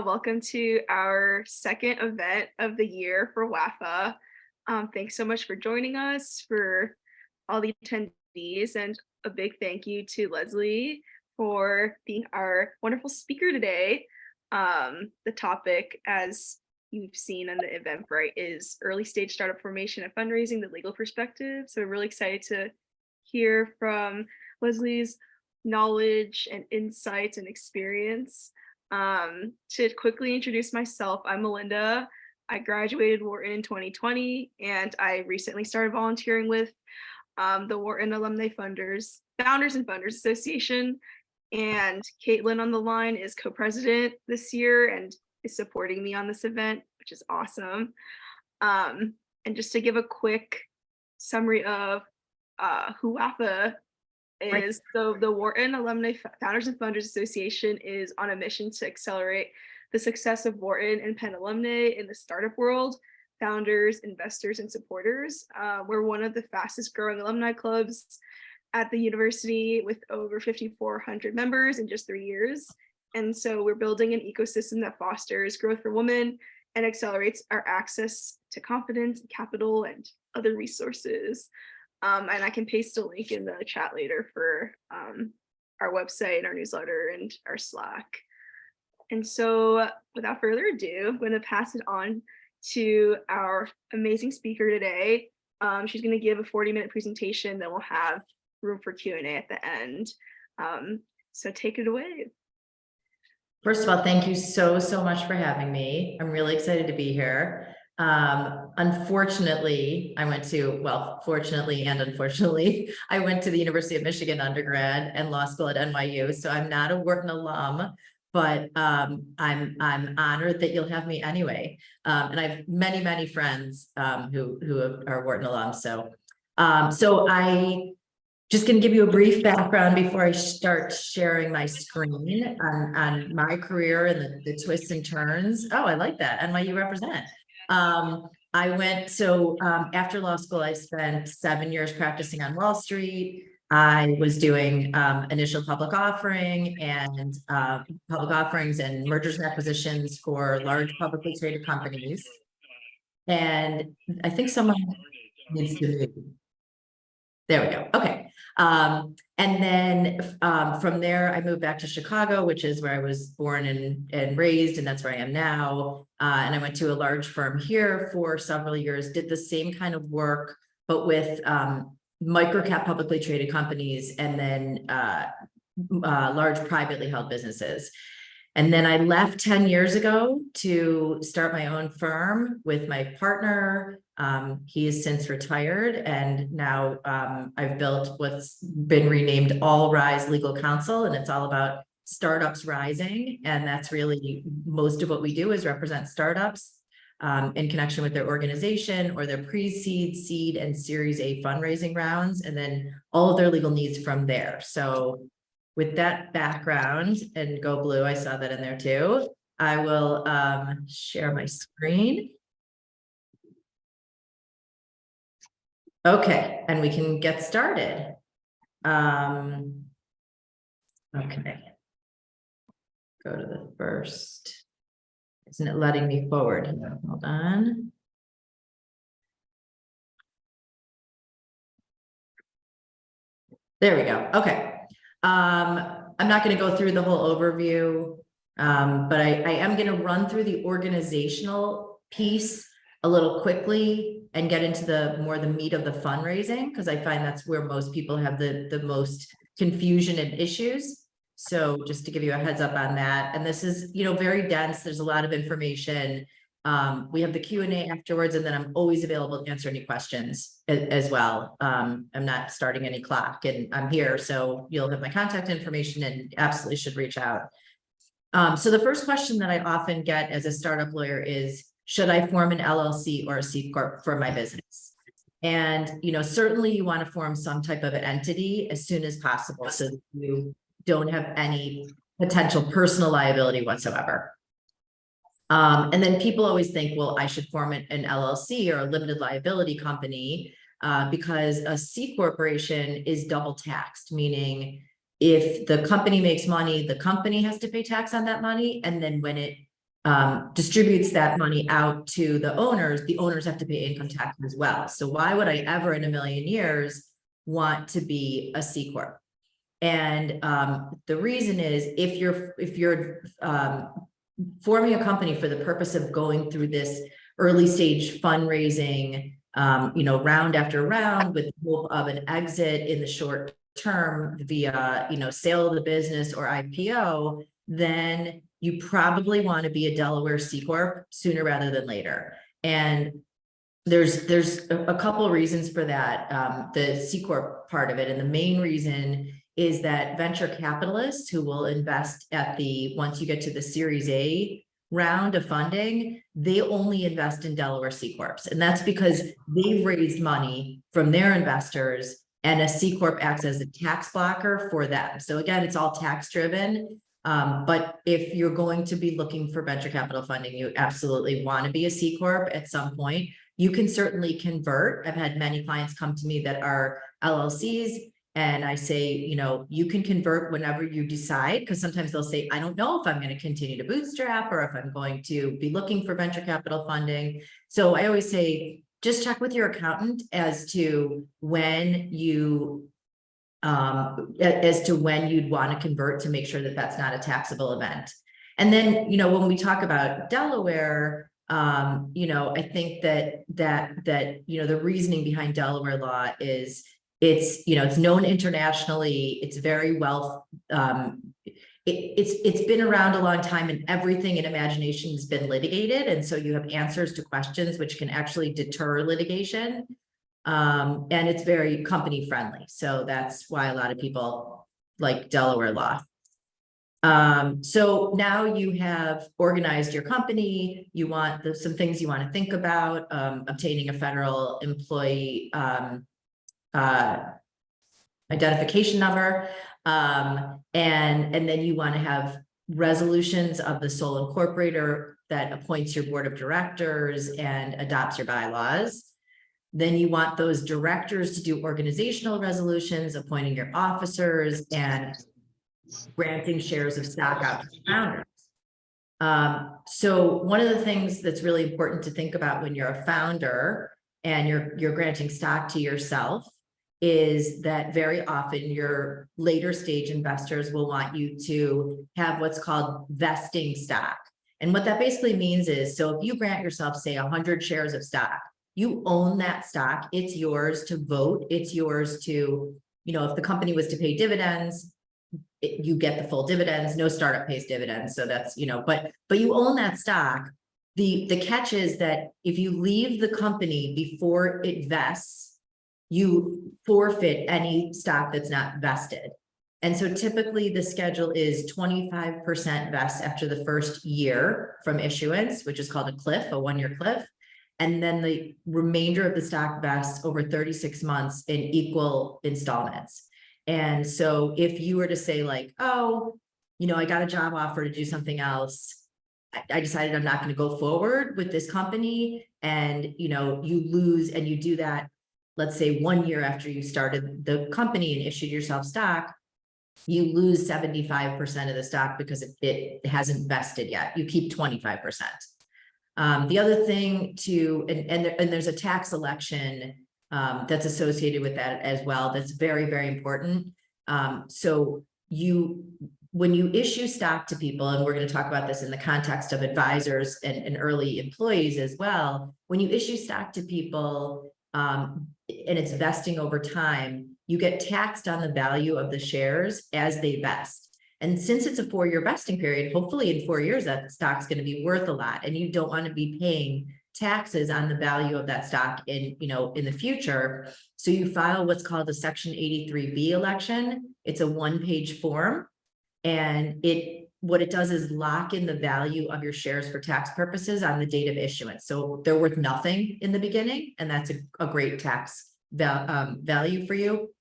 Welcome to our second event of the year for WAFFA. Thanks so much for joining us, for all the attendees, and a big thank you to Leslie for being our wonderful speaker today. The topic, as you've seen on the Eventbrite, is early stage startup formation and fundraising, the legal perspective. So we're really excited to hear from Leslie's knowledge and insights and experience. To quickly introduce myself, I'm Melinda. I graduated Wharton in 2020, and I recently started volunteering with the Wharton Alumni Founders and Funders Association. And Caitlin on the line is co-president this year and is supporting me on this event, which is awesome. And just to give a quick summary of who WAFFA is, so the Wharton Alumni Founders and Funders Association is on a mission to accelerate the success of Wharton and Penn alumni in the startup world, founders, investors, and supporters. We're one of the fastest growing alumni clubs at the university with over 5,400 members in just 3 years. And so we're building an ecosystem that fosters growth for women and accelerates our access to confidence, capital, and other resources. And I can paste a link in the chat later for our website, our newsletter, and our Slack. And so without further ado, I'm going to pass it on to our amazing speaker today. She's going to give a 40-minute presentation, then we'll have room for Q&A at the end. So take it away. First of all, thank you so much for having me. I'm really excited to be here. Unfortunately, fortunately and unfortunately, I went to the University of Michigan undergrad and law school at NYU. So I'm not a Wharton alum, but I'm honored that you'll have me anyway. And I have many friends who are Wharton alums. So I just going to give you a brief background before I start sharing my screen on my career and the twists and turns. Oh, I like that. NYU represent. After law school, I spent 7 years practicing on Wall Street. I was doing initial public offerings and mergers and acquisitions for large publicly traded companies. And I think someone needs to move. There we go. Okay. And then from there, I moved back to Chicago, which is where I was born and raised, and that's where I am now. And I went to a large firm here for several years, did the same kind of work, but with microcap publicly traded companies and then large privately held businesses. And then I left 10 years ago to start my own firm with my partner. He is since retired, and now I've built what's been renamed AllRise Legal Counsel, and it's all about startups rising. And that's really most of what we do is represent startups in connection with their organization or their pre-seed, seed, and Series A fundraising rounds, and then all of their legal needs from there. So with that background, and go blue, I saw that in there too, I will share my screen. Okay, and we can get started. Okay. Go to the first. Isn't it letting me forward? Hold on. There we go. Okay. I'm not going to go through the whole overview, but I am going to run through the organizational piece a little quickly and get into the meat of the fundraising, because I find that's where most people have the most confusion and issues. So just to give you a heads up on that. And this is, very dense. There's a lot of information. We have the Q&A afterwards, and then I'm always available to answer any questions as well. I'm not starting any clock, and I'm here, so you'll have my contact information and absolutely should reach out. So the first question that I often get as a startup lawyer is, should I form an LLC or a C Corp for my business? And, certainly you want to form some type of an entity as soon as possible, so that you don't have any potential personal liability whatsoever. And then people always think, well, I should form an LLC or a limited liability company because a C corporation is double taxed, meaning if the company makes money, the company has to pay tax on that money. And then when it distributes that money out to the owners have to pay income tax as well. So why would I ever in a million years want to be a C Corp? And the reason is if you're forming a company for the purpose of going through this early stage fundraising, round after round with the hope of an exit in the short term via, sale of the business or IPO, then you probably want to be a Delaware C Corp sooner rather than later. And there's a couple of reasons for that, the C Corp part of it. And the main reason is that venture capitalists who will invest once you get to the Series A round of funding, they only invest in Delaware C Corps. And that's because they've raised money from their investors and a C Corp acts as a tax blocker for them. So again, it's all tax driven. But if you're going to be looking for venture capital funding, you absolutely want to be a C Corp at some point. You can certainly convert. I've had many clients come to me that are LLCs. And I say, you can convert whenever you decide, because sometimes they'll say, I don't know if I'm going to continue to bootstrap or if I'm going to be looking for venture capital funding. So I always say, just check with your accountant as to when you'd want to convert to make sure that that's not a taxable event. And then, when we talk about Delaware, I think that the reasoning behind Delaware law is it's known internationally. It's very well, it's been around a long time, and everything in imagination has been litigated. And so you have answers to questions which can actually deter litigation. And it's very company friendly. So that's why a lot of people like Delaware law. So now you have organized your company. You want some things you want to think about, obtaining a federal employee identification number, and then you want to have resolutions of the sole incorporator that appoints your board of directors and adopts your bylaws. Then you want those directors to do organizational resolutions, appointing your officers and granting shares of stock out to founders. So one of the things that's really important to think about when you're a founder and you're granting stock to yourself is that very often your later stage investors will want you to have what's called vesting stock. And what that basically means is, so if you grant yourself, say, 100 shares of stock, you own that stock. It's yours to vote. It's yours to, if the company was to pay dividends, you get the full dividends. No startup pays dividends. So that's, but you own that stock. The catch is that if you leave the company before it vests, you forfeit any stock that's not vested. And so typically the schedule is 25% vest after the first year from issuance, which is called a cliff, a 1-year cliff. And then the remainder of the stock vests over 36 months in equal installments. And so if you were to say like, oh, I got a job offer to do something else, I decided I'm not going to go forward with this company, and you lose, and you do that, let's say 1 year after you started the company and issued yourself stock, you lose 75% of the stock because it hasn't vested yet. You keep 25%. The other thing and there's a tax election that's associated with that as well. That's very, very important. So when you issue stock to people, and we're going to talk about this in the context of advisors and early employees as well, when you issue stock to people, and it's vesting over time, you get taxed on the value of the shares as they vest. And since it's a 4-year vesting period, hopefully in 4 years, that stock's going to be worth a lot. And you don't want to be paying taxes on the value of that stock in the future. So you file what's called a Section 83B election. It's a 1-page form. And what it does is lock in the value of your shares for tax purposes on the date of issuance. So they're worth nothing in the beginning, and that's a great tax value for you.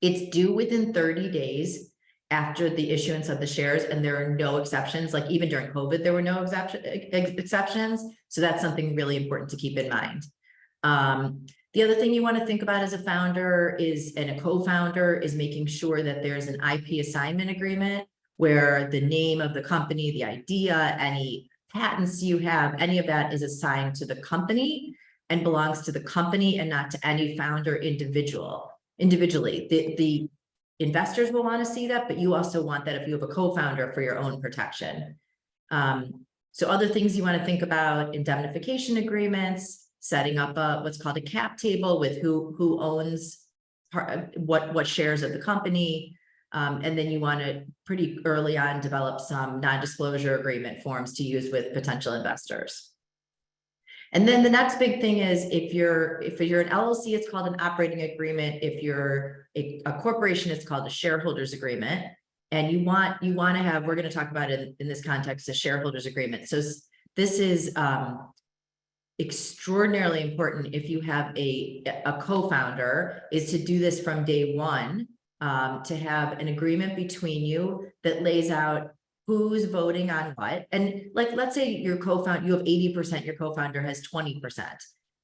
It's due within 30 days after the issuance of the shares, and there are no exceptions. Like even during COVID, there were no exceptions. So that's something really important to keep in mind. The other thing you want to think about as a founder and a co-founder is making sure that there's an IP assignment agreement where the name of the company, the idea, any patents you have, any of that is assigned to the company and belongs to the company and not to any founder individually. The investors will want to see that, but you also want that if you have a co-founder for your own protection. So other things you want to think about: indemnification agreements, setting up what's called a cap table with who owns what shares of the company. And then you want to pretty early on develop some non-disclosure agreement forms to use with potential investors. And then the next big thing is if you're an LLC, it's called an operating agreement. If you're a corporation, it's called a shareholders agreement. And you want to have, we're going to talk about it in this context, a shareholders agreement. So this is extraordinarily important if you have a co-founder, is to do this from day one, to have an agreement between you that lays out who's voting on what. And like, let's say your co-founder, you have 80%, your co-founder has 20%.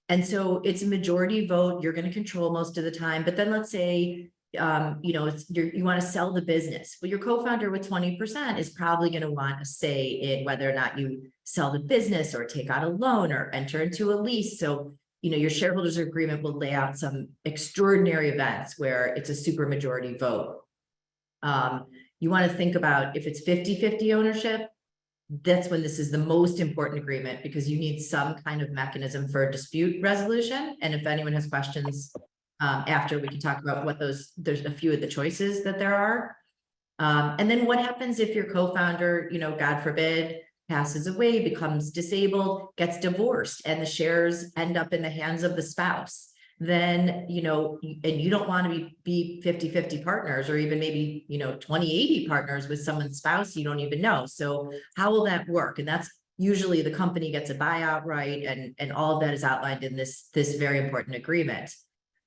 And so it's a majority vote, you're going to control most of the time. But then let's say, you know, you want to sell the business. Well, your co-founder with 20% is probably going to want a say in whether or not you sell the business or take out a loan or enter into a lease. So, you know, your shareholders agreement will lay out some extraordinary events where it's a super majority vote. You want to think about if it's 50-50 ownership, that's when this is the most important agreement, because you need some kind of mechanism for dispute resolution. And if anyone has questions after, we can talk about what there's a few of the choices that there are. And then what happens if your co-founder, you know, God forbid, passes away, becomes disabled, gets divorced, and the shares end up in the hands of the spouse? Then, you know, and you don't want to be 50-50 partners, or even maybe, you know, 20-80 partners with someone's spouse you don't even know. So how will that work? And that's usually the company gets a buyout right, and all of that is outlined in this very important agreement.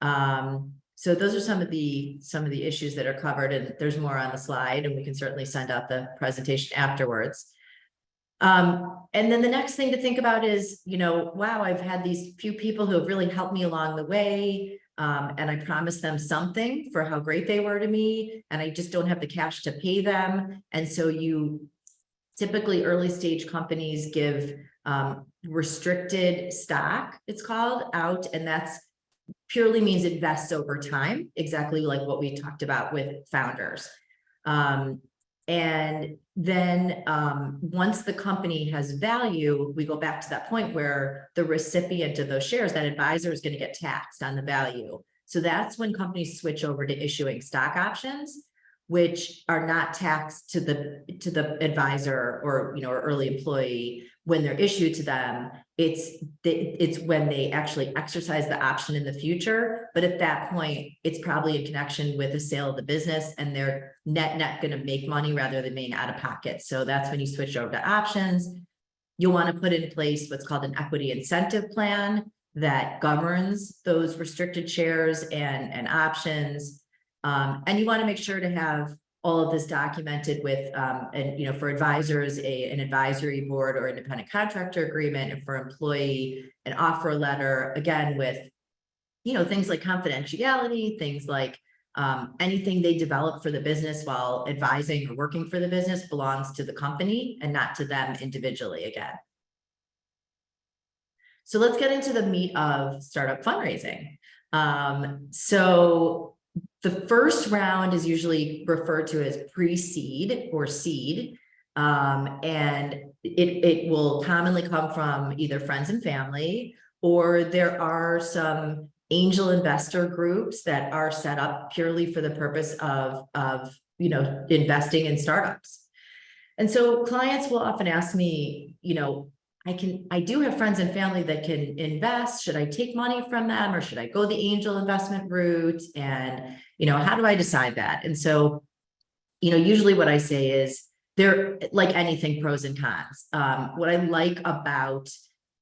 So those are some of the issues that are covered, and there's more on the slide, and we can certainly send out the presentation afterwards. And then the next thing to think about is, you know, wow, I've had these few people who have really helped me along the way. And I promised them something for how great they were to me, and I just don't have the cash to pay them. And so typically early stage companies give restricted stock, it's called, out, and that's purely means it vests over time, exactly like what we talked about with founders. And then once the company has value, we go back to that point where the recipient of those shares, that advisor, is going to get taxed on the value. So that's when companies switch over to issuing stock options, which are not taxed to the advisor or, you know, or early employee when they're issued to them. It's when they actually exercise the option in the future. But at that point, it's probably in connection with the sale of the business, and they're net going to make money rather than being out of pocket. So that's when you switch over to options. You'll want to put in place what's called an equity incentive plan that governs those restricted shares and options. And you want to make sure to have all of this documented with, and, you know, for advisors, an advisory board or independent contractor agreement, and for employee, an offer letter, again, with, you know, things like confidentiality, things like anything they develop for the business while advising or working for the business belongs to the company and not to them individually again. So let's get into the meat of startup fundraising. So the first round is usually referred to as pre-seed or seed, and it will commonly come from either friends and family, or there are some angel investor groups that are set up purely for the purpose of you know, investing in startups. And so clients will often ask me, you know, I do have friends and family that can invest. Should I take money from them, or should I go the angel investment route? And, you know, how do I decide that? And so, you know, usually what I say is, there, like anything, pros and cons. What I like about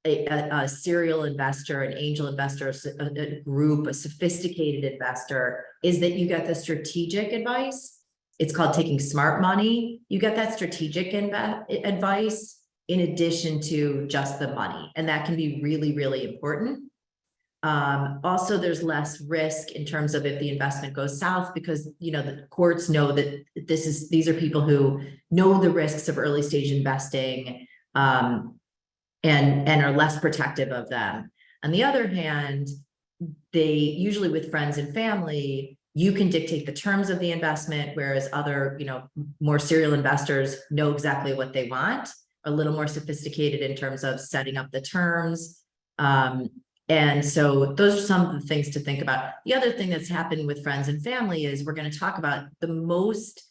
a serial investor, an angel investor, a group, a sophisticated investor, is that you get the strategic advice. It's called taking smart money. You get that strategic advice in addition to just the money. And that can be really, really important. Also, there's less risk in terms of if the investment goes south, because, you know, the courts know that these are people who know the risks of early stage investing. and are less protective of them. On the other hand, they usually with friends and family, you can dictate the terms of the investment, whereas other, more serial investors know exactly what they want, a little more sophisticated in terms of setting up the terms. And so those are some of the things to think about. The other thing that's happened with friends and family is we're going to talk about the most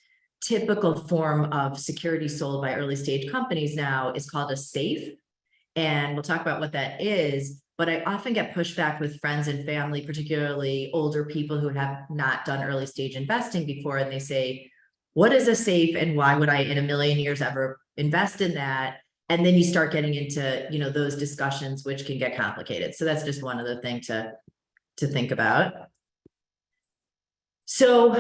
typical form of security sold by early stage companies now is called a SAFE. And we'll talk about what that is. But I often get pushback with friends and family, particularly older people who have not done early stage investing before. And they say, what is a SAFE and why would I in a million years ever invest in that? And then you start getting into, those discussions, which can get complicated. So that's just one other thing to think about. So,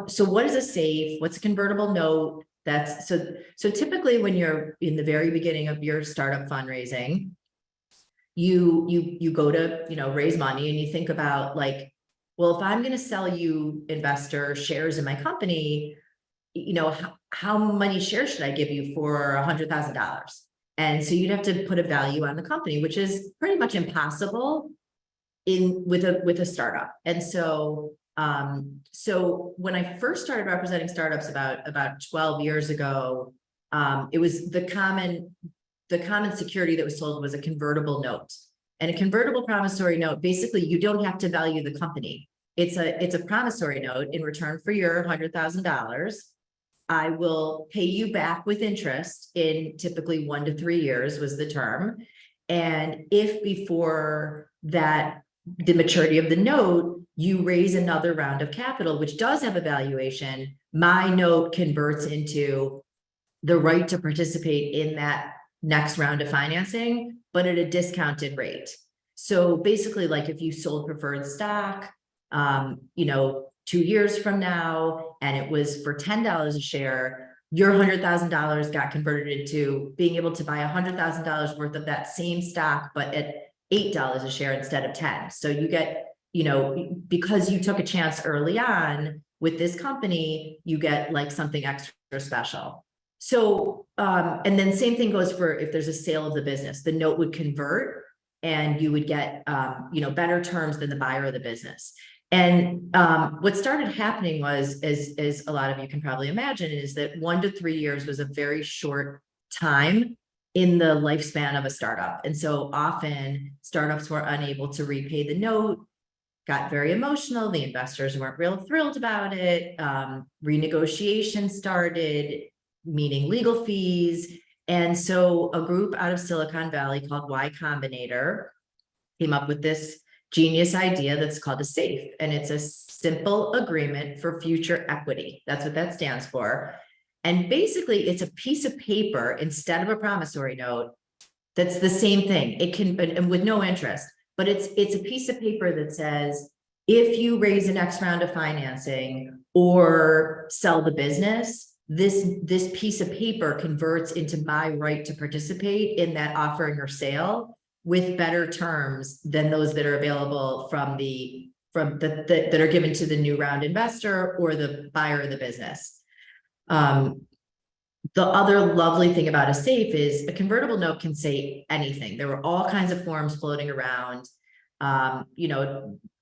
so what is a SAFE? What's a convertible note? That's so typically when you're in the very beginning of your startup fundraising, you go to, raise money and you think about like, well, if I'm going to sell you investor shares in my company, how many shares should I give you for $100,000? And so you'd have to put a value on the company, which is pretty much impossible with a startup. And so, so when I first started representing startups about 12 years ago, it was the common security that was sold was a convertible note. And a convertible promissory note, basically you don't have to value the company. It's a promissory note. In return for your $100,000, I will pay you back with interest in typically 1 to 3 years was the term. And if before that, the maturity of the note, you raise another round of capital, which does have a valuation, my note converts into the right to participate in that next round of financing, but at a discounted rate. So basically, like if you sold preferred stock, 2 years from now, and it was for $10 a share, your $100,000 got converted into being able to buy $100,000 worth of that same stock, but at $8 a share instead of 10. So you get, because you took a chance early on with this company, you get like something extra special. So, and then same thing goes for if there's a sale of the business, the note would convert and you would get, better terms than the buyer of the business. And what started happening was, as a lot of you can probably imagine, is that 1 to 3 years was a very short time in the lifespan of a startup. And so often startups were unable to repay the note, got very emotional. The investors weren't real thrilled about it. Renegotiation started, meaning legal fees. And so a group out of Silicon Valley called Y Combinator came up with this genius idea that's called a SAFE. And it's a simple agreement for future equity. That's what that stands for. And basically it's a piece of paper instead of a promissory note that's the same thing. It can, and with no interest, but it's a piece of paper that says, if you raise the next round of financing or sell the business, this piece of paper converts into my right to participate in that offering or sale with better terms than those that are available that are given to the new round investor or the buyer of the business. The other lovely thing about a SAFE is a convertible note can say anything. There were all kinds of forms floating around.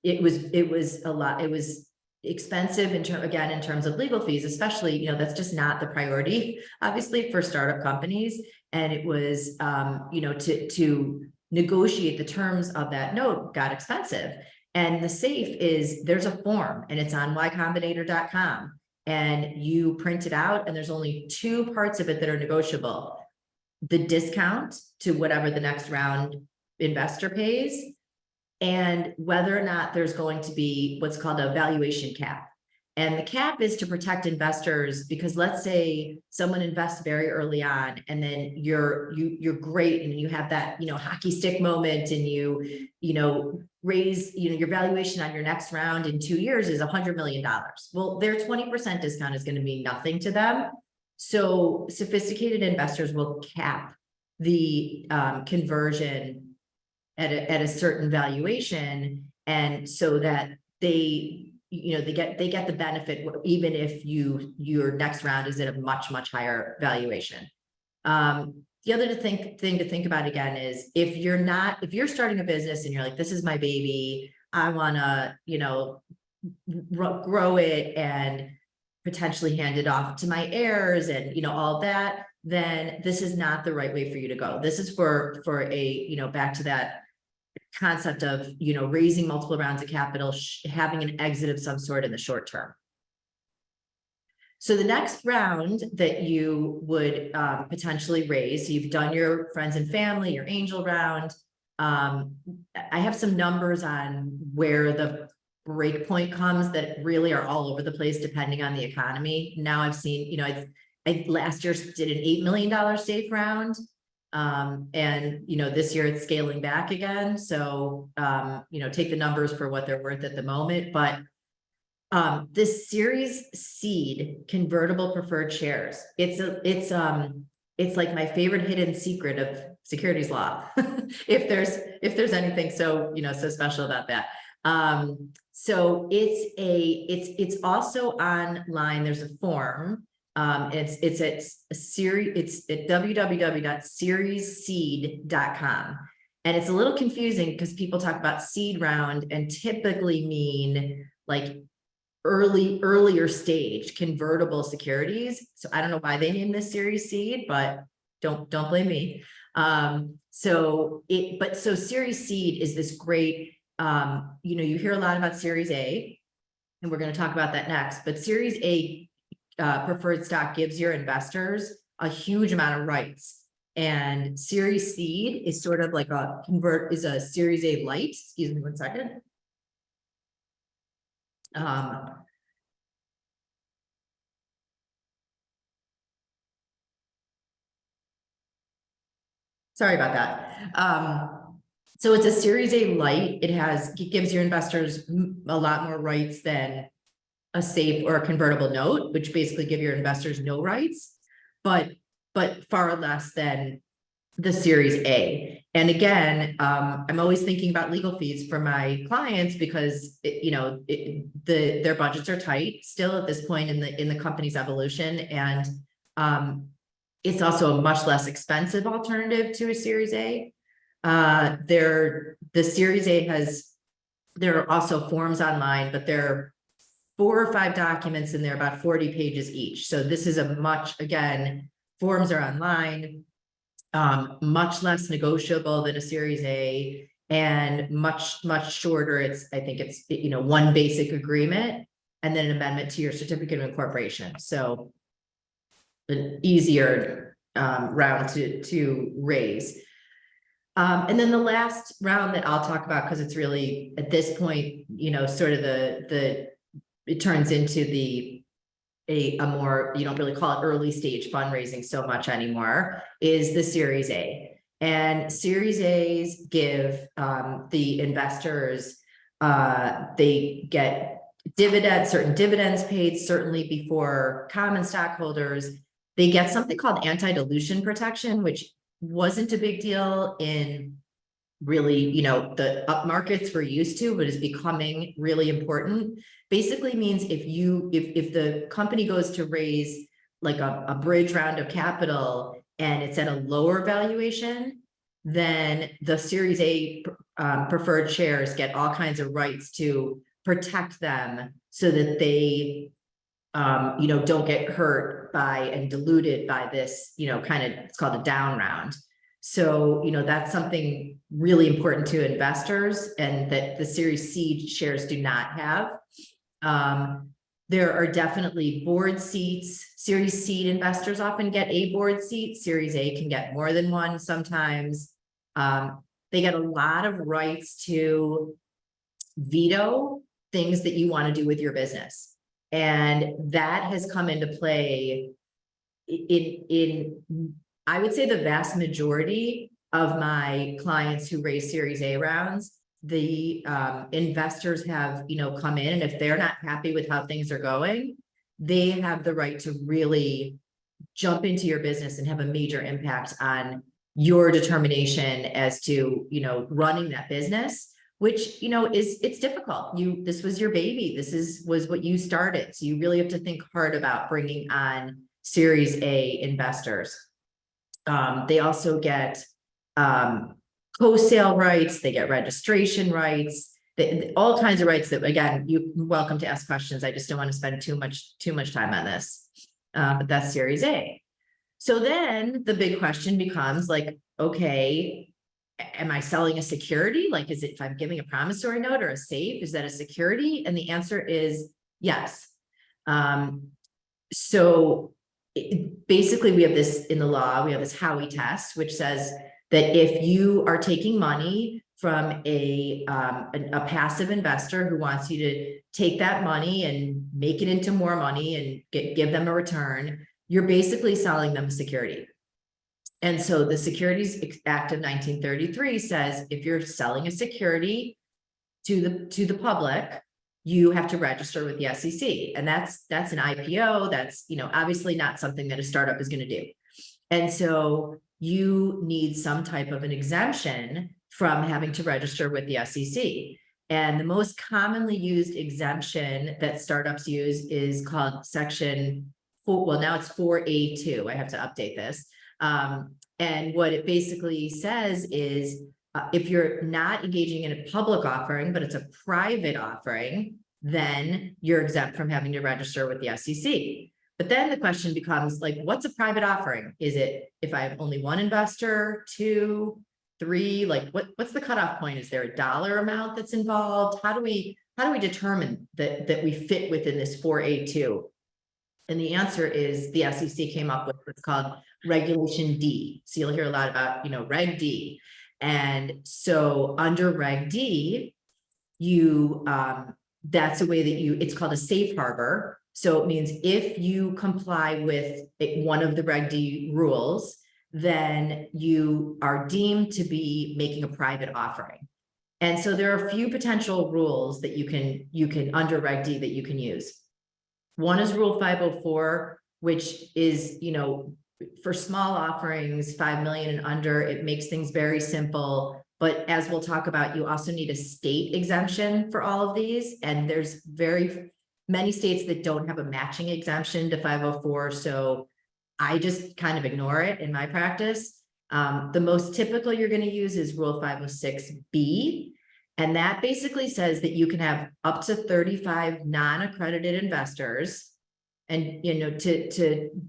It was expensive in terms of legal fees, especially, that's just not the priority, obviously, for startup companies. And it was, to negotiate the terms of that note got expensive. And the SAFE is, there's a form and it's on ycombinator.com. And you print it out, and there's only 2 parts of it that are negotiable: the discount to whatever the next round investor pays, and whether or not there's going to be what's called a valuation cap. And the cap is to protect investors, because let's say someone invests very early on and then you're great and you have that, hockey stick moment, and you raise, your valuation on your next round in 2 years is $100 million. Well, their 20% discount is going to mean nothing to them. So sophisticated investors will cap the conversion at a certain valuation, and so that they get the benefit even if your next round is at a much higher valuation. the other thing to think about again is if you're starting a business and you're like, this is my baby, I want to, grow it and potentially hand it off to my heirs and, all that, then this is not the right way for you to go. This is for a, back to that concept of, raising multiple rounds of capital, having an exit of some sort in the short term. So the next round that you would potentially raise, so you've done your friends and family, your angel round. I have some numbers on where the break point comes that really are all over the place depending on the economy. Now I've seen, I last year did an $8 million safe round. And, this year it's scaling back again. So, take the numbers for what they're worth at the moment, but this Series Seed convertible preferred shares, it's like my favorite hidden secret of securities law. if there's anything so, so special about that. So it's also online. There's a form. It's at www.seriesseed.com. And it's a little confusing because people talk about seed round and typically mean like earlier stage convertible securities. So I don't know why they named this Series Seed, but don't blame me. So Series Seed is this great, you hear a lot about Series A, and we're going to talk about that next, but Series A preferred stock gives your investors a huge amount of rights. And Series Seed is sort of like a Series A light. Excuse me one second. Sorry about that. So it's a Series A light. It gives your investors a lot more rights than a safe or a convertible note, which basically give your investors no rights, but far less than the Series A. And again, I'm always thinking about legal fees for my clients because their budgets are tight still at this point in the company's evolution, and it's also a much less expensive alternative to a Series A. The Series A there are also forms online, but there are 4 or 5 documents and they're about 40 pages each. So this is again, forms are online. Much less negotiable than a Series A and much shorter. I think it's one basic agreement and then an amendment to your certificate of incorporation. So an easier round to raise. And then the last round that I'll talk about, because it's really at this point, sort of it turns into a more, you don't really call it early stage fundraising so much anymore, is the Series A. And Series A's give the investors, they get certain dividends paid, certainly before common stockholders. They get something called anti-dilution protection, which wasn't a big deal in really, the up markets we're used to, but is becoming really important. Basically means if the company goes to raise like a bridge round of capital and it's at a lower valuation, then the Series A preferred shares get all kinds of rights to protect them so that they don't get hurt by and diluted by this, it's called a down round. So, that's something really important to investors and that the Series C shares do not have. There are definitely board seats. Series C investors often get a board seat. Series A can get more than one sometimes. They get a lot of rights to veto things that you want to do with your business. And that has come into play in I would say the vast majority of my clients who raise Series A rounds. The investors have, come in, and if they're not happy with how things are going, they have the right to really jump into your business and have a major impact on your determination as to, running that business, which, it's difficult. This was your baby. Was what you started. So you really have to think hard about bringing on Series A investors. They also get co-sale rights, they get registration rights, all kinds of rights that, again, you're welcome to ask questions. I just don't want to spend too much time on this. But that's Series A. So then the big question becomes like, okay, am I selling a security? Like, is it, if I'm giving a promissory note or a safe, is that a security? And the answer is yes. So basically we have this in the law, we have this Howey test, which says that if you are taking money from a passive investor who wants you to take that money and make it into more money and give them a return, you're basically selling them a security. And so the Securities Act of 1933 says if you're selling a security to the public, you have to register with the SEC. And that's an IPO. That's, obviously not something that a startup is going to do. And so you need some type of an exemption from having to register with the SEC. And the most commonly used exemption that startups use is called section 4. Well, now it's 4A2. I have to update this. And what it basically says is if you're not engaging in a public offering, but it's a private offering, then you're exempt from having to register with the SEC. But then the question becomes like, what's a private offering? Is it if I have only one investor, 2, 3, like what's the cutoff point? Is there a dollar amount that's involved? How do we determine that we fit within this 4A2? And the answer is the SEC came up with what's called Regulation D. So you'll hear a lot about, Reg D. And so under Reg D, that's a way that it's called a safe harbor. So it means if you comply with one of the Reg D rules, then you are deemed to be making a private offering. And so there are a few potential rules that you can under Reg D that you can use. One is Rule 504, which is, for small offerings, 5 million and under, it makes things very simple. But as we'll talk about, you also need a state exemption for all of these. And there's very many states that don't have a matching exemption to 504. So I just kind of ignore it in my practice. The most typical you're going to use is Rule 506B. And that basically says that you can have up to 35 non-accredited investors. And,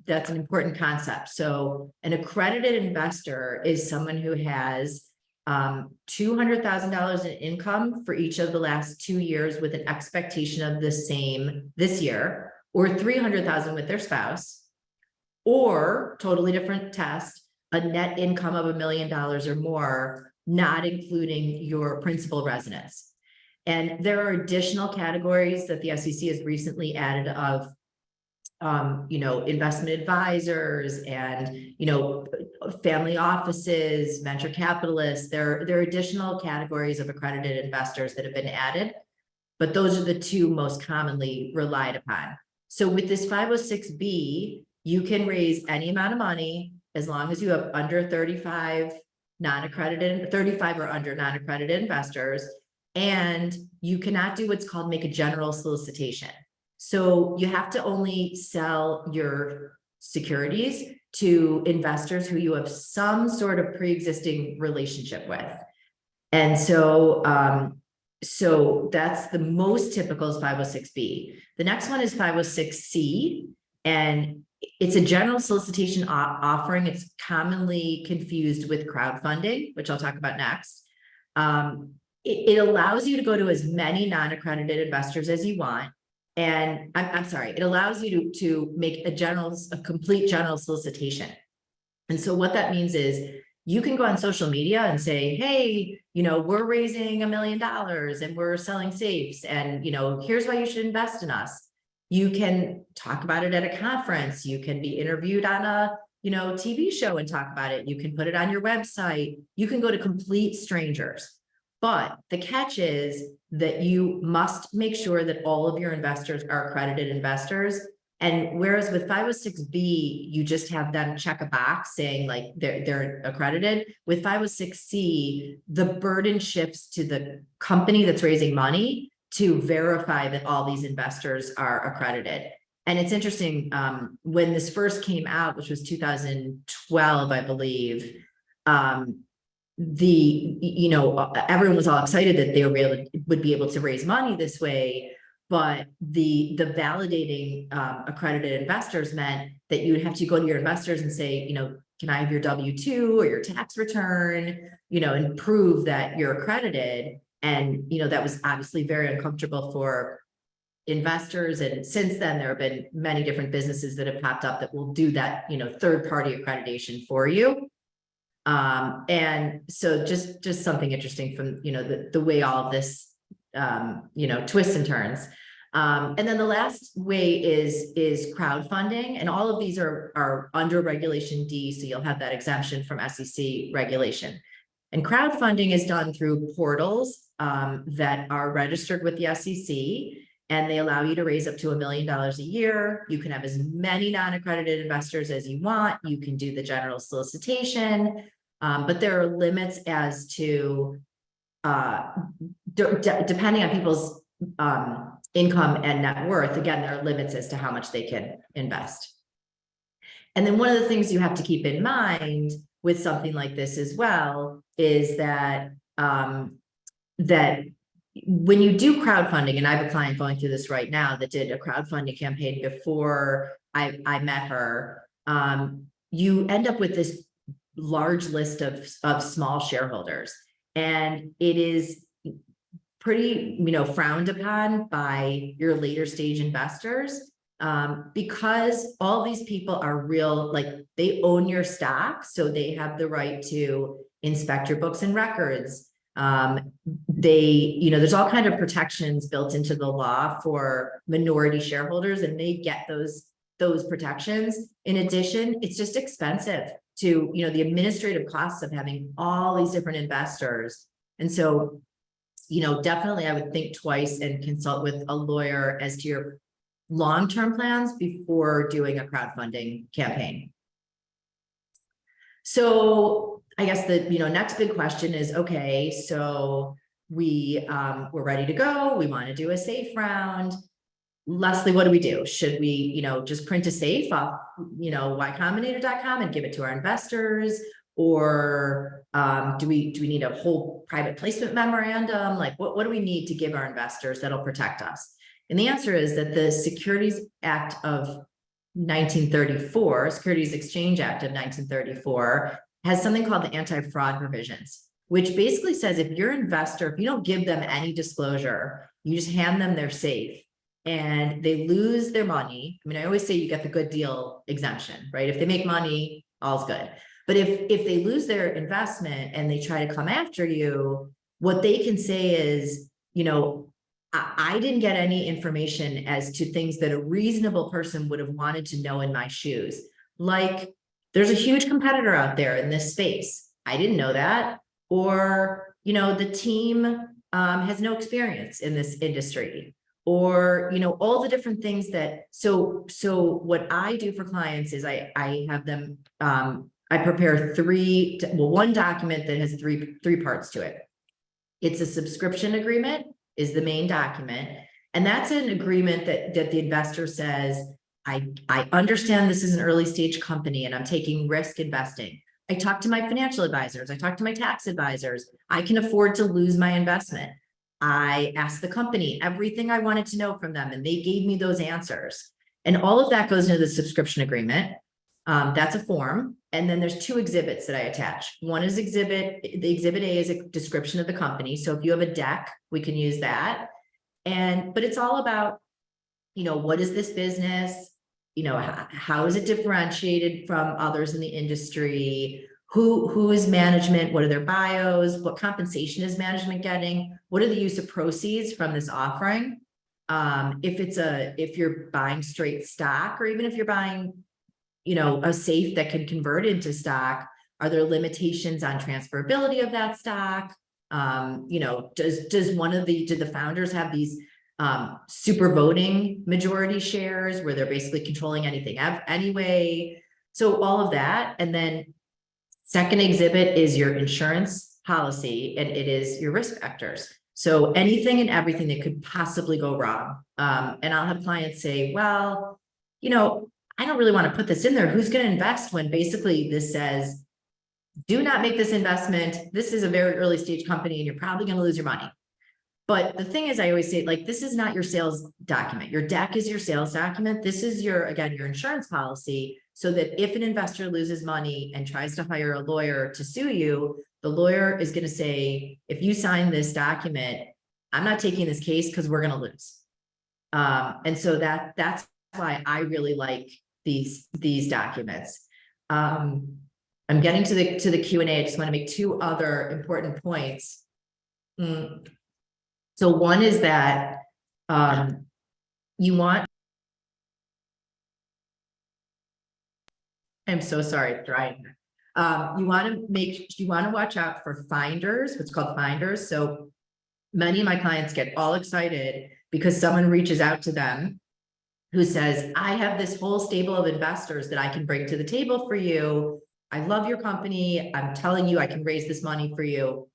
that's an important concept. So an accredited investor is someone who has $200,000 in income for each of the last 2 years with an expectation of the same this year, or $300,000 with their spouse, or totally different test, a net income of $1 million or more, not including your principal residence. And there are additional categories that the SEC has recently added of, investment advisors and, family offices, venture capitalists. There are additional categories of accredited investors that have been added, but those are the 2 most commonly relied upon. So with this 506B, you can raise any amount of money as long as you have under 35 non-accredited, 35 or under non-accredited investors, and you cannot do what's called make a general solicitation. So you have to only sell your securities to investors who you have some sort of pre-existing relationship with. And so, so that's the most typical is 506B. The next one is 506C, and it's a general solicitation offering. It's commonly confused with crowdfunding, which I'll talk about next. It allows you to go to as many non-accredited investors as you want. And I'm sorry, it allows you to make a complete general solicitation. And so what that means is you can go on social media and say, hey, we're raising $1 million and we're selling safes, and, here's why you should invest in us. You can talk about it at a conference. You can be interviewed on a, TV show and talk about it. You can put it on your website. You can go to complete strangers. But the catch is that you must make sure that all of your investors are accredited investors. And whereas with 506B, you just have them check a box saying like they're accredited. With 506C, the burden shifts to the company that's raising money to verify that all these investors are accredited. And it's interesting, when this first came out, which was 2012, I believe, everyone was all excited that they would be able to raise money this way. But the validating accredited investors meant that you would have to go to your investors and say, can I have your W-2 or your tax return, and prove that you're accredited. And, that was obviously very uncomfortable for investors. And since then, there have been many different businesses that have popped up that will do that, third-party accreditation for you. And so just something interesting from, the way all of this, twists and turns. And then the last way is crowdfunding, and all of these are under Regulation D, so you'll have that exemption from SEC regulation. And crowdfunding is done through portals that are registered with the SEC, and they allow you to raise up to $1 million a year. You can have as many non-accredited investors as you want. You can do the general solicitation, but there are limits as to, depending on people's income and net worth. Again, there are limits as to how much they can invest. And then one of the things you have to keep in mind with something like this as well is that that when you do crowdfunding, and I have a client going through this right now that did a crowdfunding campaign before I met her, you end up with this large list of small shareholders, and it is pretty, frowned upon by your later stage investors, because all these people are real, like they own your stock, so they have the right to inspect your books and records. There's all kinds of protections built into the law for minority shareholders, and they get those protections. In addition, it's just expensive to, the administrative costs of having all these different investors. And so, definitely I would think twice and consult with a lawyer as to your long-term plans before doing a crowdfunding campaign. So I guess the next big question is, okay, so we're ready to go. We want to do a safe round. Leslie, what do we do? Should we, just print a safe off, ycombinator.com and give it to our investors? Or do we need a whole private placement memorandum? Like what do we need to give our investors that'll protect us? And the answer is that the Securities Act of 1934, Securities Exchange Act of 1934, has something called the anti-fraud provisions, which basically says if your investor, if you don't give them any disclosure, you just hand them their safe and they lose their money. I mean, I always say you get the good deal exemption, right? If they make money, all's good. But if they lose their investment and they try to come after you, what they can say is, I didn't get any information as to things that a reasonable person would have wanted to know in my shoes. Like, there's a huge competitor out there in this space. I didn't know that. Or, the team has no experience in this industry. Or, all the different things that, so what I do for clients is I have them, I prepare one document that has three parts to it. It's a subscription agreement is the main document. And that's an agreement that the investor says, I understand this is an early stage company and I'm taking risk investing. I talked to my financial advisors. I talked to my tax advisors. I can afford to lose my investment. I asked the company everything I wanted to know from them, and they gave me those answers. And all of that goes into the subscription agreement. That's a form. And then there's two exhibits that I attach. One is the exhibit A is a description of the company. So if you have a deck, we can use that. But it's all about, what is this business? How is it differentiated from others in the industry? Who is management? What are their bios? What compensation is management getting? What are the use of proceeds from this offering? If you're buying straight stock, or even if you're buying, a safe that can convert into stock, are there limitations on transferability of that stock? Do the founders have these super voting majority shares where they're basically controlling anything anyway? So all of that. And then second exhibit is your insurance policy, and it is your risk factors. So anything and everything that could possibly go wrong. And I'll have clients say, well, you know, I don't really want to put this in there. Who's going to invest when basically this says, do not make this investment. This is a very early stage company and you're probably going to lose your money. But the thing is, I always say, like, this is not your sales document. Your deck is your sales document. This is your, again, your insurance policy, so that if an investor loses money and tries to hire a lawyer to sue you, the lawyer is going to say, if you sign this document, I'm not taking this case because we're going to lose. And so that's why I really like these documents. I'm getting to the Q&A. I just want to make two other important points. So one is that you want, I'm so sorry, drying. You want to watch out for finders, what's called finders. So many of my clients get all excited because someone reaches out to them who says, I have this whole stable of investors that I can bring to the table for you. I love your company. I'm telling you, I can raise this money for you.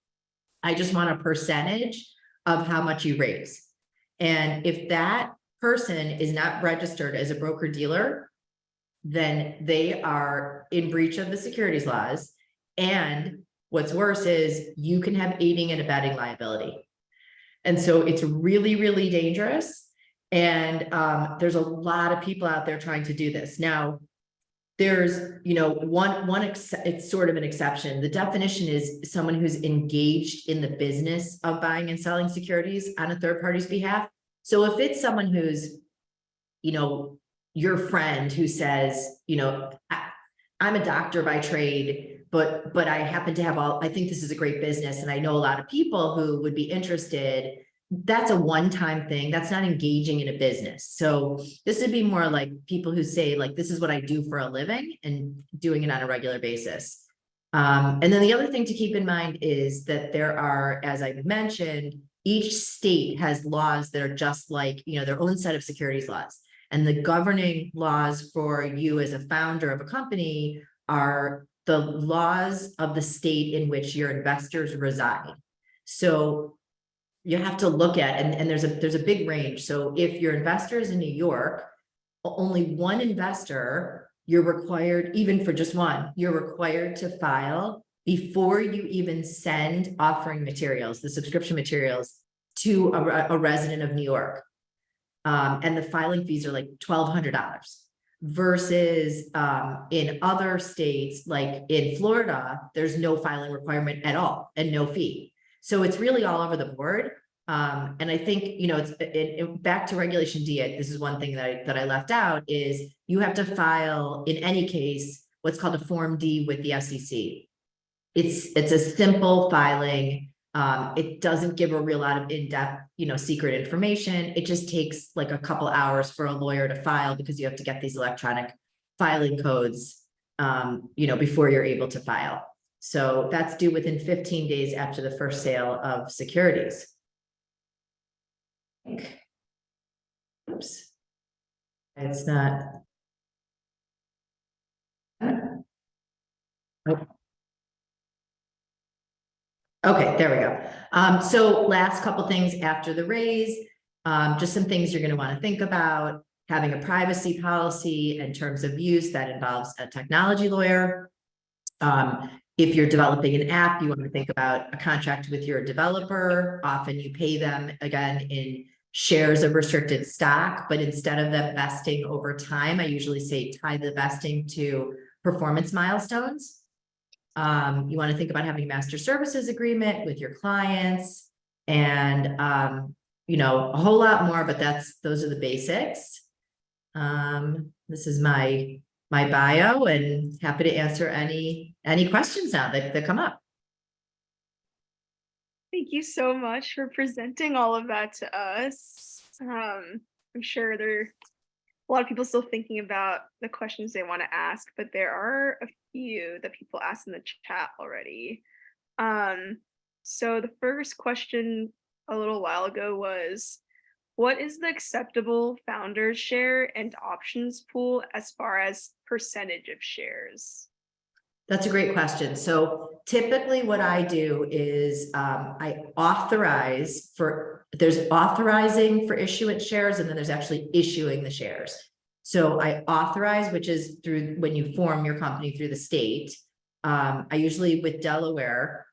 I just want a percentage of how much you raise. And if that person is not registered as a broker dealer, then they are in breach of the securities laws. And what's worse is you can have aiding and abetting liability. And so it's really, really dangerous. And there's a lot of people out there trying to do this. Now, there's, you know, it's sort of an exception. The definition is someone who's engaged in the business of buying and selling securities on a third party's behalf. So if it's someone who's, you know, your friend who says, you know, I'm a doctor by trade, but I happen to have I think this is a great business and I know a lot of people who would be interested. That's a one-time thing. That's not engaging in a business. So this would be more like people who say, like, this is what I do for a living and doing it on a regular basis. And then the other thing to keep in mind is that there are, as I mentioned, each state has laws that are just like, you know, their own set of securities laws. And the governing laws for you as a founder of a company are the laws of the state in which your investors reside. So you have to look at, and there's a big range. So if your investor is in New York, only one investor, you're required, even for just one, you're required to file before you even send offering materials, the subscription materials, to a resident of New York. And the filing fees are like $1,200 versus in other states, like in Florida, there's no filing requirement at all and no fee. So it's really all over the board. And I think, you know, it's back to Regulation D. This is one thing that I left out is you have to file in any case, what's called a Form D with the SEC. It's a simple filing. It doesn't give a real lot of in-depth, you know, secret information. It just takes like a couple hours for a lawyer to file because you have to get these electronic filing codes, you know, before you're able to file. So that's due within 15 days after the first sale of securities. Oops. It's not. Oh. Okay, there we go. So last couple things after the raise, just some things you're going to want to think about. Having a privacy policy in terms of use that involves a technology lawyer. If you're developing an app, you want to think about a contract with your developer. Often you pay them, again, in shares of restricted stock, but instead of them vesting over time, I usually say tie the vesting to performance milestones. You want to think about having a master services agreement with your clients and, you know, a whole lot more, but those are the basics. This is my bio and happy to answer any questions now that come up. Thank you so much for presenting all of that to us. I'm sure there are a lot of people still thinking about the questions they want to ask, but there are a few that people asked in the chat already. So the first question a little while ago was, what is the acceptable founder's share and options pool as far as percentage of shares? That's a great question. So typically what I do is I authorize there's authorizing for issuance shares and then there's actually issuing the shares. So I authorize, which is through when you form your company through the state. I usually with Delaware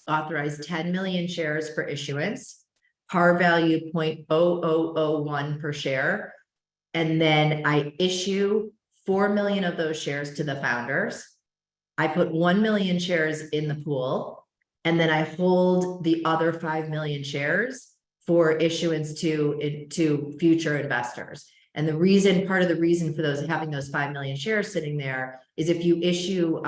authorize 10 million shares for issuance, par value 0.0001 per share. And then I issue 4 million of those shares to the founders. I put 1 million shares in the pool, and then I hold the other 5 million shares for issuance to future investors. And part of the reason for having those 5 million shares sitting there is if you issue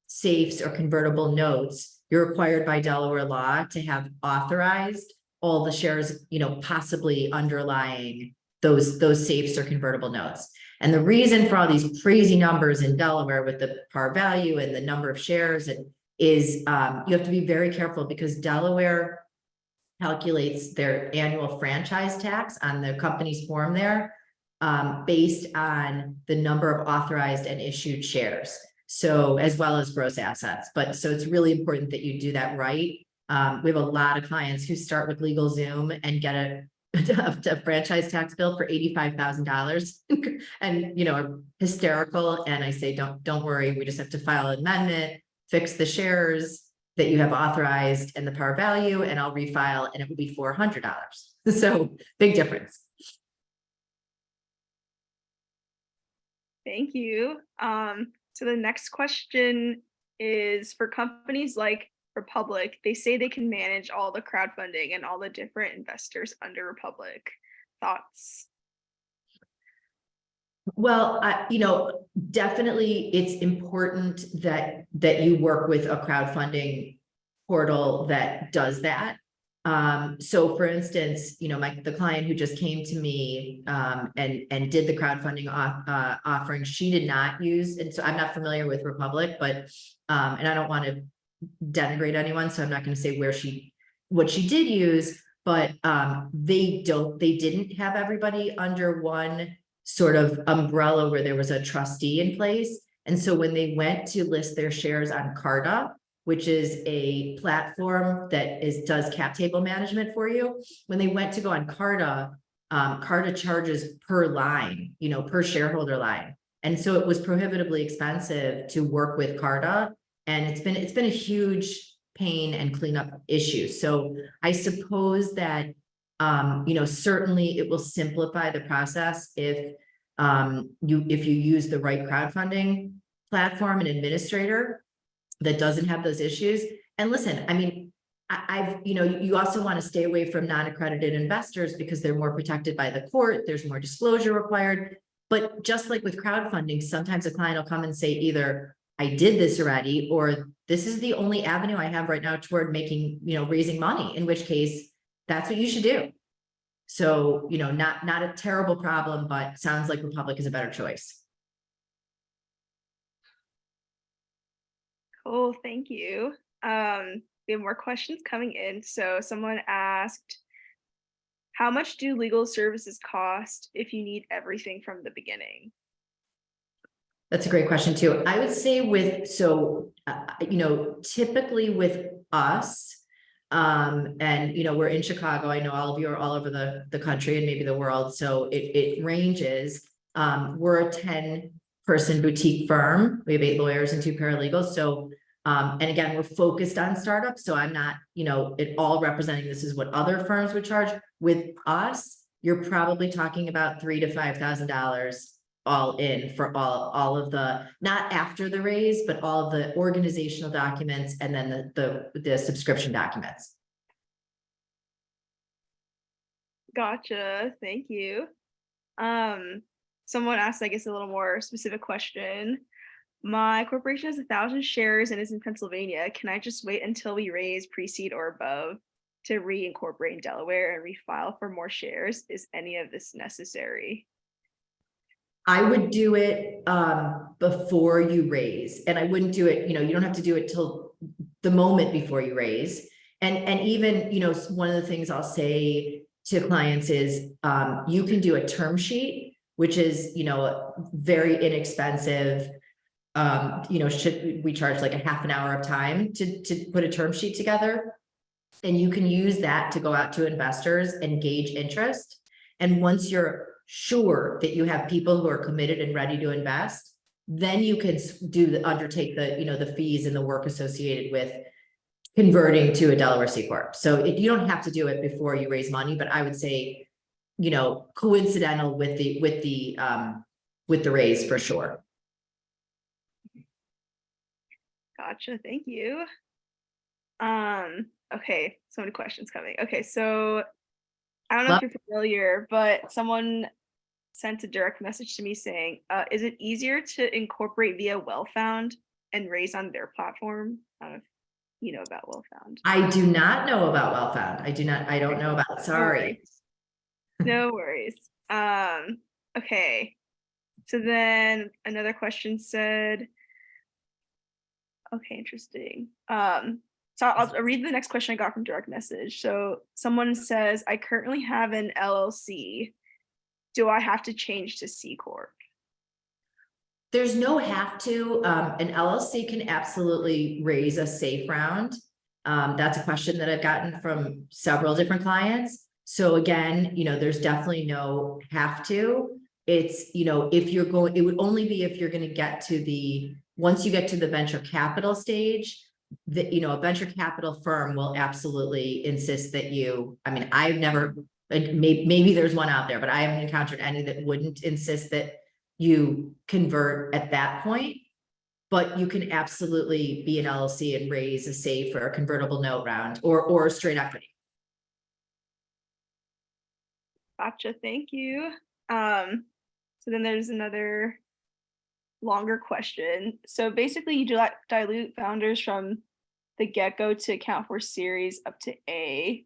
safes or convertible notes, you're required by Delaware law to have authorized all the shares, possibly underlying those safes or convertible notes. And the reason for all these crazy numbers in Delaware with the par value and the number of shares is you have to be very careful because Delaware calculates their annual franchise tax on the company's form there based on the number of authorized and issued shares. So as well as gross assets. So it's really important that you do that right. We have a lot of clients who start with LegalZoom and get a franchise tax bill for $85,000 and are hysterical. And I say, don't worry, we just have to file an amendment, fix the shares that you have authorized and the par value, and I'll refile and it will be $400. So big difference. Thank you. So the next question is for companies like Republic. They say they can manage all the crowdfunding and all the different investors under Republic. Thoughts? Well, definitely it's important that you work with a crowdfunding portal that does that. So for instance, the client who just came to me and did the crowdfunding offering, she did not use, and so I'm not familiar with Republic, but and I don't want to denigrate anyone, so I'm not going to say what she did use, but they didn't have everybody under one sort of umbrella where there was a trustee in place. And so when they went to list their shares on Carta, which is a platform that does cap table management for you, when they went to go on Carta, Carta charges per line, per shareholder line. And so it was prohibitively expensive to work with Carta. And it's been a huge pain and cleanup issue. So I suppose that, certainly it will simplify the process if you use the right crowdfunding platform and administrator that doesn't have those issues. And listen, I mean, you also want to stay away from non-accredited investors because they're more protected by the court. There's more disclosure required. But just like with crowdfunding, sometimes a client will come and say either I did this already, or this is the only avenue I have right now toward making, raising money, in which case that's what you should do. So, not a terrible problem, but sounds like Republic is a better choice. Cool, thank you. We have more questions coming in. So someone asked, how much do legal services cost if you need everything from the beginning? That's a great question too. I would say typically with us, and we're in Chicago. I know all of you are all over the country and maybe the world. So it ranges. We're a 10-person boutique firm. We have 8 lawyers and 2 paralegals. So, and again, we're focused on startups. So I'm not, at all representing this is what other firms would charge. With us, you're probably talking about $3,000 to $5,000 all in for all of the, not after the raise, but all of the organizational documents and then the subscription documents. Gotcha. Thank you. Someone asked, I guess, a little more specific question. My corporation has 1,000 shares and is in Pennsylvania. Can I just wait until we raise pre-seed or above to reincorporate in Delaware and refile for more shares? Is any of this necessary? I would do it before you raise, and I wouldn't do it, you don't have to do it till the moment before you raise. And even, one of the things I'll say to clients is you can do a term sheet, which is, very inexpensive. We charge like a half an hour of time to put a term sheet together, and you can use that to go out to investors and gauge interest. And once you're sure that you have people who are committed and ready to invest, then you can undertake the fees and the work associated with converting to a Delaware C Corp. So you don't have to do it before you raise money, but I would say, coincidental with the raise for sure. Gotcha. Thank you. Okay, so many questions coming. Okay, so I don't know if you're familiar, but someone sent a direct message to me saying, is it easier to incorporate via WellFound and raise on their platform? I don't know if you know about WellFound. I do not know about WellFound. I don't know about it. Sorry. No worries. Okay. So then another question said, okay, interesting. So I'll read the next question I got from direct message. So someone says, I currently have an LLC. Do I have to change to C Corp? There's no have to. An LLC can absolutely raise a safe round. That's a question that I've gotten from several different clients. So again, there's definitely no have to. It's, if you're going, it would only be if you're going to get to once you get to the venture capital stage, that, a venture capital firm will absolutely insist that I've never, maybe there's one out there, but I haven't encountered any that wouldn't insist that you convert at that point. But you can absolutely be an LLC and raise a safe or a convertible note round or straight equity. Gotcha. Thank you. So then there's another longer question. So basically you dilute founders from the get-go to account for series up to A,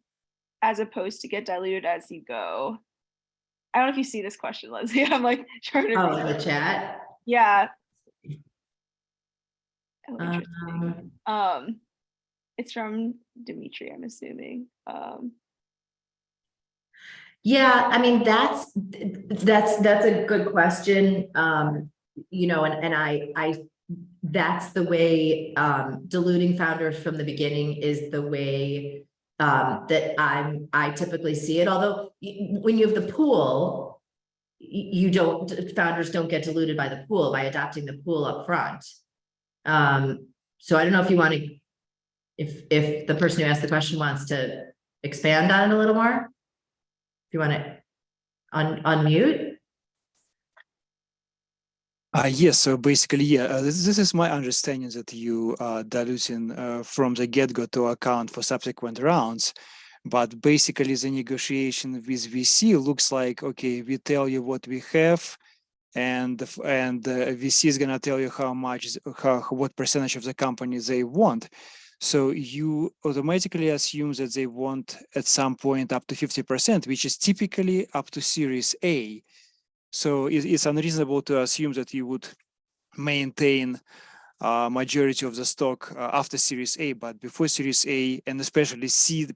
as opposed to get diluted as you go. I don't know if you see this question, Leslie. I'm like trying to read in the chat. Yeah. Oh, interesting. It's from Dimitri, I'm assuming. Yeah, that's a good question. And I that's the way diluting founders from the beginning is the way that I typically see it. Although when you have the pool, founders don't get diluted by the pool by adopting the pool up front. So I don't know if you want to, if the person who asked the question wants to expand on it a little more. If you want to unmute. Yes, so basically, this is my understanding that you are diluting from the get-go to account for subsequent rounds. But basically, the negotiation with VC looks like, okay, we tell you what we have, and VC is gonna tell you what percentage of the company they want. So you automatically assume that they want at some point up to 50%, which is typically up to Series A. So it's unreasonable to assume that you would maintain majority of the stock after Series A, but before Series A, and especially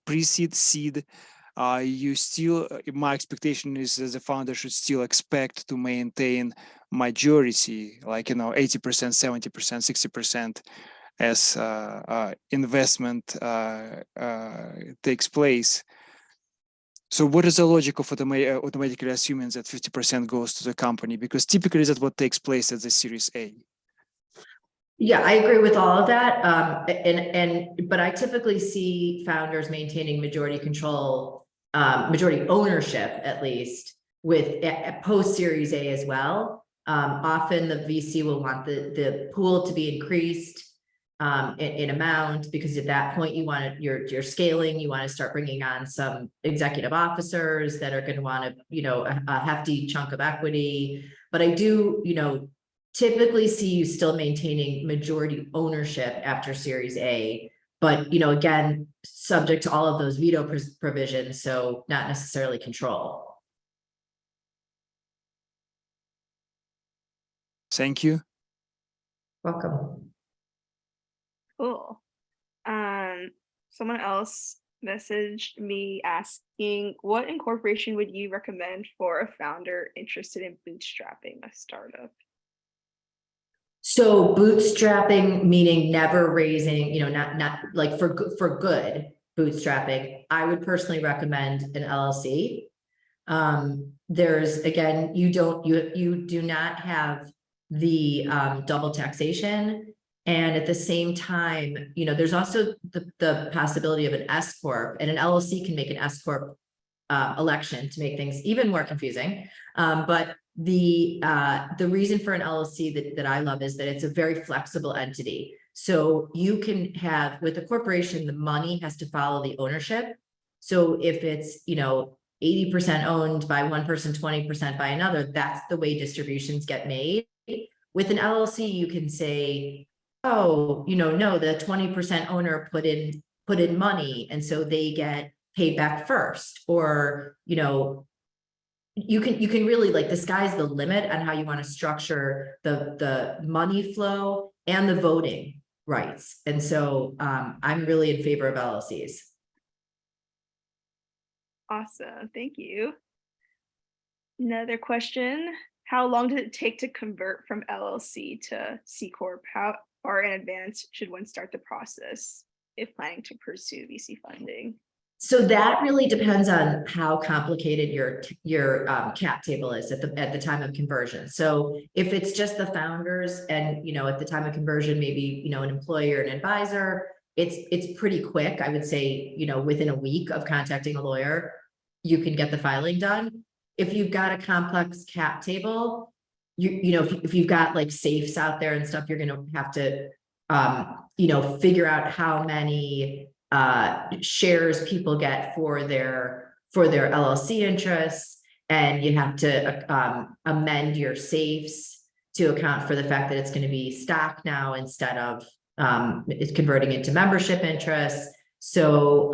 pre-seed, seed, you still, my expectation is that the founder should still expect to maintain majority, like 80%, 70%, 60%, as investment takes place. So what is the logic of automatically assuming that 50% goes to the company? Because typically that's what takes place at the Series A. Yeah, I agree with all of that. But I typically see founders maintaining majority control, majority ownership, at least with post Series A as well. Often the VC will want the pool to be increased in amount, because at that point you're scaling, you want to start bringing on some executive officers that are going to want a hefty chunk of equity. But I do, typically see you still maintaining majority ownership after Series A, but again, subject to all of those veto provisions, so not necessarily control. Thank you. Welcome. Cool. Someone else messaged me asking, what incorporation would you recommend for a founder interested in bootstrapping a startup? So bootstrapping, meaning never raising, not like for good bootstrapping, I would personally recommend an LLC. There's, again, you do not have the double taxation. And at the same time, there's also the possibility of an S corp, and an LLC can make an S corp election to make things even more confusing. But the reason for an LLC that I love is that it's a very flexible entity. So you can have, with a corporation, the money has to follow the ownership. So if it's 80% owned by one person, 20% by another, that's the way distributions get made. With an LLC, you can say, oh, no, the 20% owner put in money, and so they get paid back first. Or, you can really, like, the sky's the limit on how you want to structure the money flow and the voting rights. And so I'm really in favor of LLCs. Awesome. Thank you. Another question. How long did it take to convert from LLC to C Corp? How far in advance should one start the process if planning to pursue VC funding? So that really depends on how complicated your cap table is at the time of conversion. So if it's just the founders and, at the time of conversion, maybe, an employee or an advisor, it's pretty quick. I would say, within a week of contacting a lawyer, you can get the filing done. If you've got a complex cap table, if you've got like safes out there and stuff, you're going to have to, figure out how many shares people get for their LLC interests, and you have to amend your safes to account for the fact that it's going to be stock now instead of it's converting into membership interests. So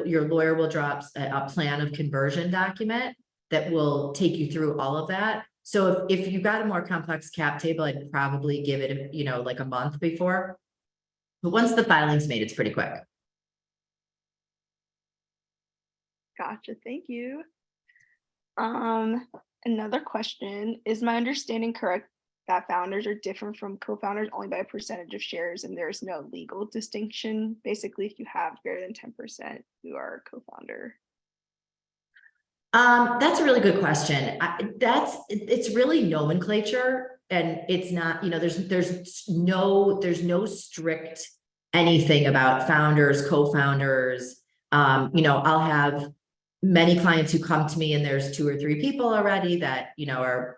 your lawyer will drop a plan of conversion document that will take you through all of that. So if you've got a more complex cap table, I'd probably give it, like a month before. But once the filing's made, it's pretty quick. Gotcha. Thank you. Another question, is my understanding correct that founders are different from co-founders only by a percentage of shares, and there's no legal distinction? Basically, if you have greater than 10%, you are a co-founder. That's a really good question. It's really nomenclature, and it's not, there's no strict anything about founders, co-founders. I'll have many clients who come to me and there's 2 or 3 people already that, are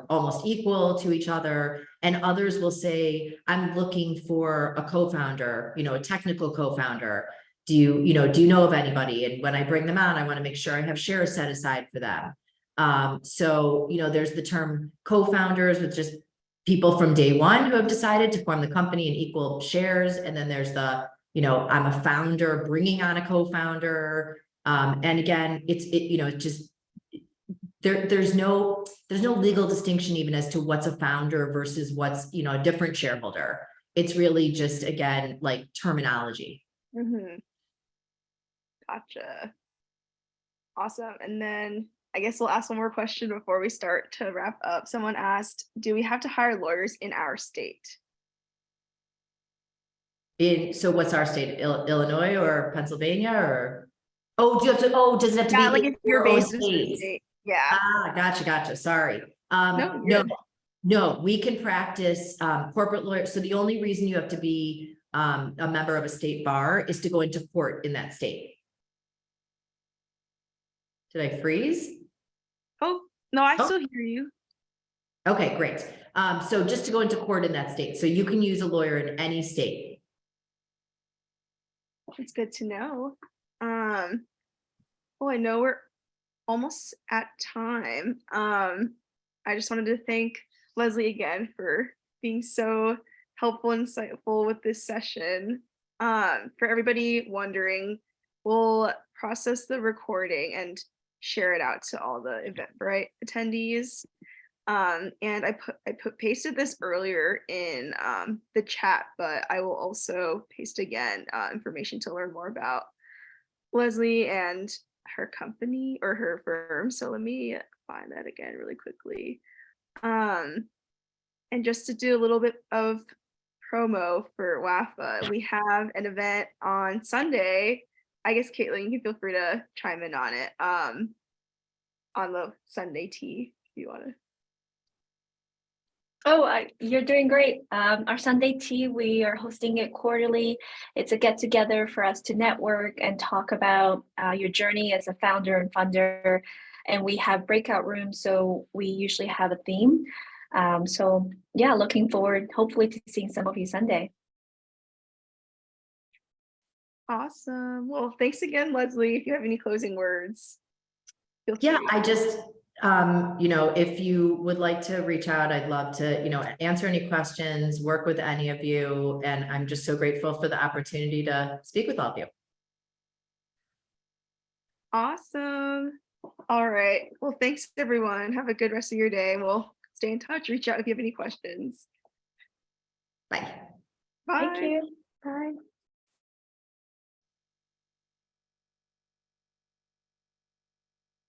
almost equal to each other. And others will say, I'm looking for a co-founder, a technical co-founder. Do you know of anybody? And when I bring them on, I want to make sure I have shares set aside for them. So, there's the term co-founders, with just people from day one who have decided to form the company in equal shares. And then there's the, I'm a founder bringing on a co-founder. And again, it's just, there's no legal distinction even as to what's a founder versus what's, a different shareholder. It's really just, again, like terminology. Mm-hmm. Gotcha. Awesome. And then I guess we'll ask one more question before we start to wrap up. Someone asked, do we have to hire lawyers in our state? So what's our state? Illinois or Pennsylvania? Or does it have to be like if you're based in the state? Yeah. Gotcha. Sorry. No, we can practice corporate lawyer. So the only reason you have to be a member of a state bar is to go into court in that state. Did I freeze? Oh, no, I still hear you. Okay, great. So just to go into court in that state. So you can use a lawyer in any state. It's good to know. Well, I know we're almost at time. I just wanted to thank Leslee again for being so helpful and insightful with this session. For everybody wondering, we'll process the recording and share it out to all the Eventbrite attendees. And I pasted this earlier in the chat, but I will also paste again information to learn more about Leslee and her company or her firm. So let me find that again really quickly. And just to do a little bit of promo for WAFFA, we have an event on Sunday. I guess Caitlin, you can feel free to chime in on it. On the Sunday tea, if you want to. Oh, you're doing great. Our Sunday tea, we are hosting it quarterly. It's a get together for us to network and talk about your journey as a founder and funder. And we have breakout rooms, so we usually have a theme. So yeah, looking forward, hopefully, to seeing some of you Sunday. Awesome. Well, thanks again, Leslie. If you have any closing words, feel Yeah, free. I just, if you would like to reach out, I'd love to, answer any questions, work with any of you. And I'm just so grateful for the opportunity to speak with all of you. Awesome. All right. Well, thanks everyone. Have a good rest of your day. We'll stay in touch. Reach out if you have any questions. Bye. Bye. Thank you. Bye.